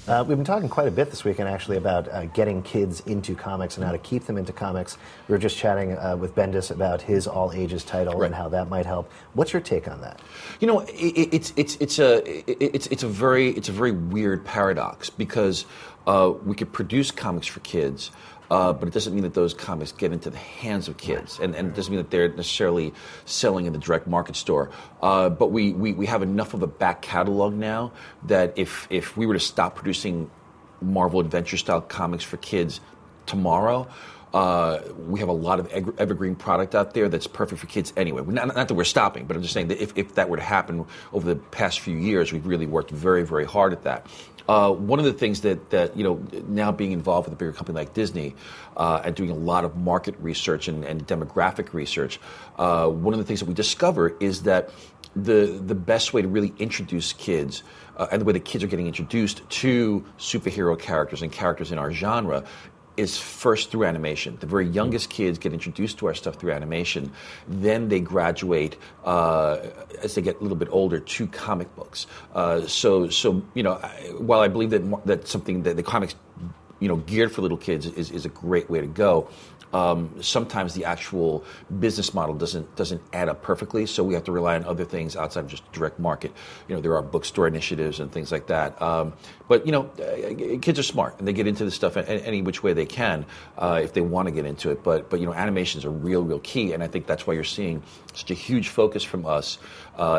We've been talking quite a bit this weekend, actually, about getting kids into comics and how to keep them into comics. We were just chatting with Bendis about his all ages title and how that might help. What's your take on that? You know, it's a very weird paradox because we could produce comics for kids. But it doesn't mean that those comics get into the hands of kids, and it doesn't mean that they're necessarily selling in the direct market store. But we have enough of a back catalog now that if we were to stop producing Marvel Adventure-style comics for kids tomorrow, we have a lot of evergreen product out there that's perfect for kids anyway. Not that we're stopping, but I'm just saying that if that were to happen over the past few years, we've really worked very, very hard at that. One of the things that now being involved with a bigger company like Disney and doing a lot of market research and demographic research, one of the things that we discover is that the best way to really introduce kids and the way that kids are getting introduced to superhero characters and characters in our genre is first through animation. The very youngest kids get introduced to our stuff through animation. Then they graduate as they get a little bit older to comic books. So while I believe that something that the comics geared for little kids is a great way to go. Sometimes the actual business model doesn't add up perfectly, so we have to rely on other things outside of just direct market. There are bookstore initiatives and things like that. But kids are smart and they get into this stuff any which way they can if they want to get into it. But animation is a real key, and I think that's why you're seeing such a huge focus from us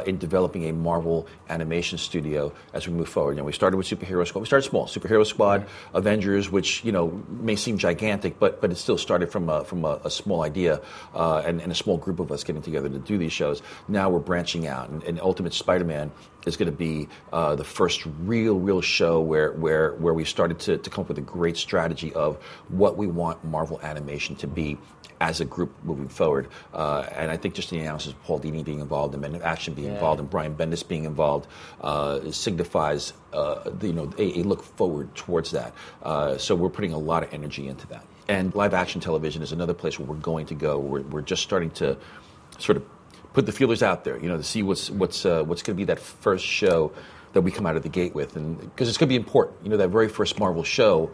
in developing a Marvel animation studio as we move forward. We started with Superhero Squad. We started small, Superhero Squad, Avengers, which may seem gigantic, but it still started from a small idea and a small group of us getting together to do these shows. Now we're branching out, and Ultimate Spider-Man is going to be the first real show where we started to come up with a great strategy of what we want Marvel animation to be as a group moving forward. And I think just the analysis of Paul Dini being involved and Men of Action being involved and Brian Bendis being involved signifies a look forward towards that. So we're putting a lot of energy into that. And live action television is another place where we're going to go. We're just starting to sort of put the feelers out there, to see what's going to be that first show that we come out of the gate with, and because it's going to be important. That very first Marvel show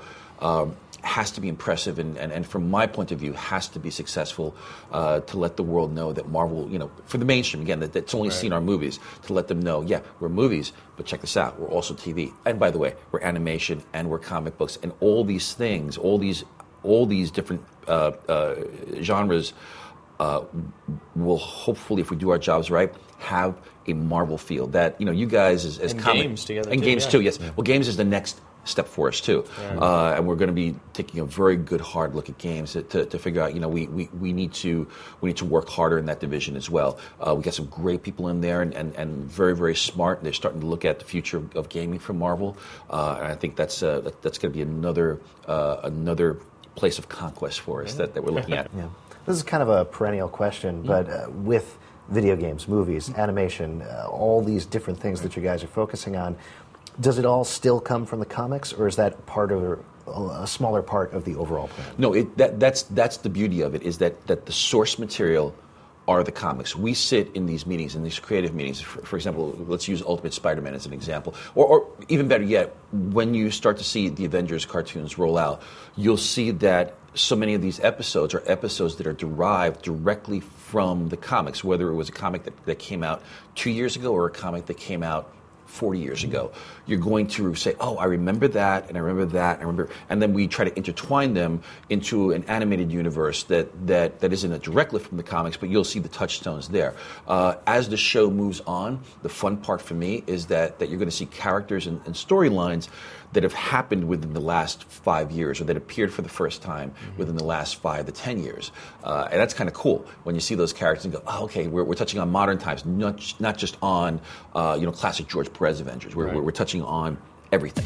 has to be impressive, and from my point of view, has to be successful to let the world know that Marvel, for the mainstream, again, that's only seen our movies, to let them know, yeah, we're movies, but check this out, we're also TV. And by the way, we're animation and we're comic books, and all these things, all these different genres will hopefully, if we do our jobs right, have a Marvel feel that you guys as and games together and too, games too. Yes, well, games is the next step for us too, and we're going to be taking a very good hard look at games to figure out. We need to work harder in that division as well. We got some great people in there and very, very smart. They're starting to look at the future of gaming for Marvel, and I think that's going to be another place of conquest for us that we're looking at. Yeah. This is kind of a perennial question, but with video games, movies, animation, all these different things that you guys are focusing on, does it all still come from the comics, or is that part of a smaller part of the overall plan? No, that's the beauty of it, is that the source material are the comics. We sit in these meetings, in these creative meetings. For example, let's use Ultimate Spider-Man as an example. Or even better yet, when you start to see the Avengers cartoons roll out, you'll see that so many of these episodes are episodes that are derived directly from the comics, whether it was a comic that came out 2 years ago or a comic that came out 40 years ago. You're going to say, oh, I remember that, and I remember that, and then we try to intertwine them into an animated universe that isn't a direct lift from the comics, but you'll see the touchstones there. As the show moves on, the fun part for me is that you're going to see characters and storylines that have happened within the last 5 years, or that appeared for the first time within the last 5 to 10 years. And that's kind of cool when you see those characters and go, oh, okay, we're touching on modern times, not just on classic George Perez Avengers. We're touching on everything.